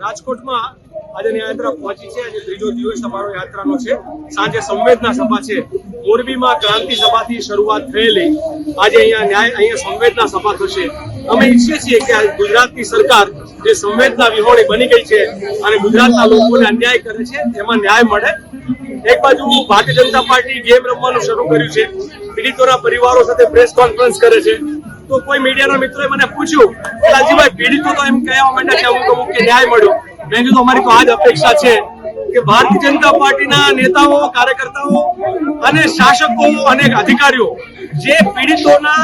રાજકોટમાં આજે યાત્રા પહોંચી છે। આજે ત્રીજો દિવસ અમારો યાત્રાનો છે। સાંજે સંવેદના સભા છે। મોરબીમાં ક્રાંતિ સભાથી શરૂઆત થયેલી આજે અહીંયા સંવેદના સભા થશે। અમે ઈચ્છીએ છીએ કે ગુજરાતની સરકાર જે સંવેદના વિહોણી બની ગઈ છે અને ગુજરાતના લોકોને અન્યાય કરે છે એમાં ન્યાય મળે। એક બાજુ ભારતીય જનતા પાર્ટી ગેમ રમવાનું શરૂ કર્યું છે, પીડિતોના પરિવારો સાથે પ્રેસ કોન્ફરન્સ કરે છે। તો કોઈ મીડિયાના મિત્રોએ મને પૂછ્યું કે લાલજીભાઈ, પીડિતો તો એમ કહેવા માંડ્યા કે અમુક કે ન્યાય મળ્યો। મેં કીધું અમારી તો આ જ અપેક્ષા છે કે ભારતીય જનતા પાર્ટીના નેતાઓ, કાર્યકર્તાઓ અને શાસકો અને અધિકારીઓ જે પીડિતોના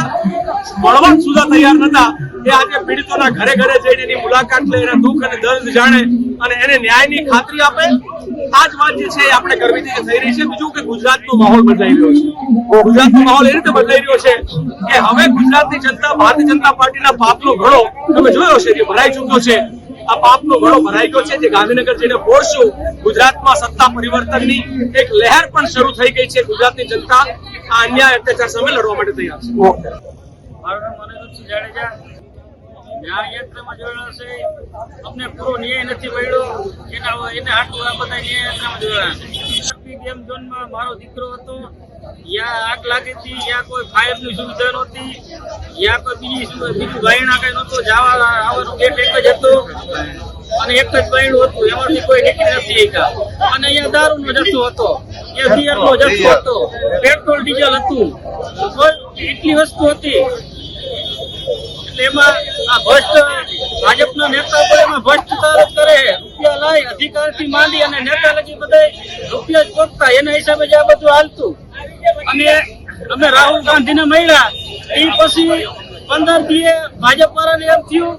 મળવા સુધા તૈયાર નતા, એ આજે પીડિતોના ઘરે ઘરે જઈને એની મુલાકાત લે, એના દુઃખ અને દર્દ જાણે અને એને ન્યાયની ખાતરી આપે। આ જ વાત જે છે એ આપણે કરવી થઈ રહી છે। બીજું કે ગુજરાતનો માહોલ બદલાઈ રહ્યો છે। ગુજરાતનો માહોલ એ રીતે બદલાઈ રહ્યો છે કે હવે ગુજરાતની જનતા ભારતીય જનતા પાર્ટીના પાપનો ઘડો તમે જોયો છે જે ભરાઈ ચૂક્યો છે। આ પાપનો ઘડો ભરાઈ ગયો છે, જે ગાંધીનગર જઈને પહોંચશું। ગુજરાતમાં સત્તા પરિવર્તનની એક લહેર પણ શરૂ થઈ ગઈ છે। ગુજરાતની જનતા આ અન્યાય અત્યાચાર સામે લડવા માટે તૈયાર છે। મારું નામ મનોજસિંહ જાડેજા, ન્યાય યાત્રામાં જોડાણા છે। અમને પૂરો ન્યાય નથી મળ્યો, એને હાટું આ બધા ન્યાય યાત્રામાં જોડાણા છે। ગેમ ઝોનમાં મારો દીકરો હતો, યા આગ લાગી હતી, યા કોઈ ફાયરની સુવિધા નહોતી, યા કોઈ બીજું વાયણા કઈ નહોતું, જવા આવવાનું ગેટ એક જ હતો અને એક જ વાયણું હતું, એમાંથી કોઈ નીકળી નથી શક્યા। અને અહીંયા દારૂનો જથ્થો હતો, અહીંયા બિયરનો જથ્થો હતો, પેટ્રોલ ડીઝલ હતું, એટલી વસ્તુ હતી। એમાં આ ભ્રષ્ટ ભાજપના નેતા પર એમાં ભ્રષ્ટાચાર કરે, રૂપિયા લાય અધિકારથી માંડી અને નેતા લગી બધા રૂપિયા જ પોકતા, એના હિસાબે જ આ બધું હાલતું। અને અમે રાહુલ ગાંધીને મળ્યા એ પછી 15 દીએ ભાજપ વાળાને એમ થયું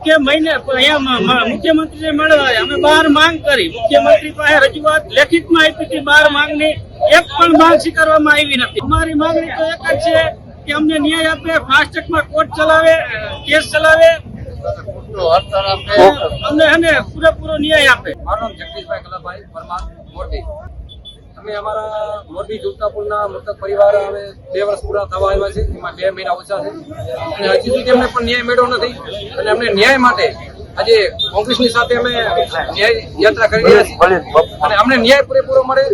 કે મહિને અહીંયા મુખ્યમંત્રીને મળવા અમે 12 માંગ કરી, મુખ્યમંત્રી પાસે રજૂઆત લેખિતમાં આપી હતી। 12 માંગની એક પણ માંગ સ્વીકારવામાં આવી નથી। અમારી માંગણી તો એક જ છે કે અમને ન્યાય આપે, ફાસ્ટ ટ્રેકમાં કોર્ટ ચલાવે, કેસ ચલાવે, અમને પૂરેપૂરો ન્યાય આપે। મારું નામ જગદીશભાઈ કલાભાઈ પરમાર, મોરબી। અમે અમારા મોરબી જુલતાપુરના મૃતક પરિવાર હવે 2 વર્ષ પૂરા થવા આવ્યા છે, એમાં 2 મહિના ઓછા છે અને હજી સુધી અમને પણ ન્યાય મળ્યો નથી। અને અમને ન્યાય માટે આજે કોંગ્રેસની સાથે અમે ન્યાય યાત્રા કરી રહ્યા છીએ અને અમને ન્યાય પૂરેપૂરો મળે,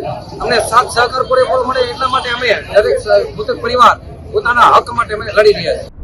અમને સાથ સહકાર પૂરેપૂરો મળે, એટલા માટે અમે દરેક મૃતક પરિવાર પોતાના હક માટે અમે લડી રહ્યા છીએ।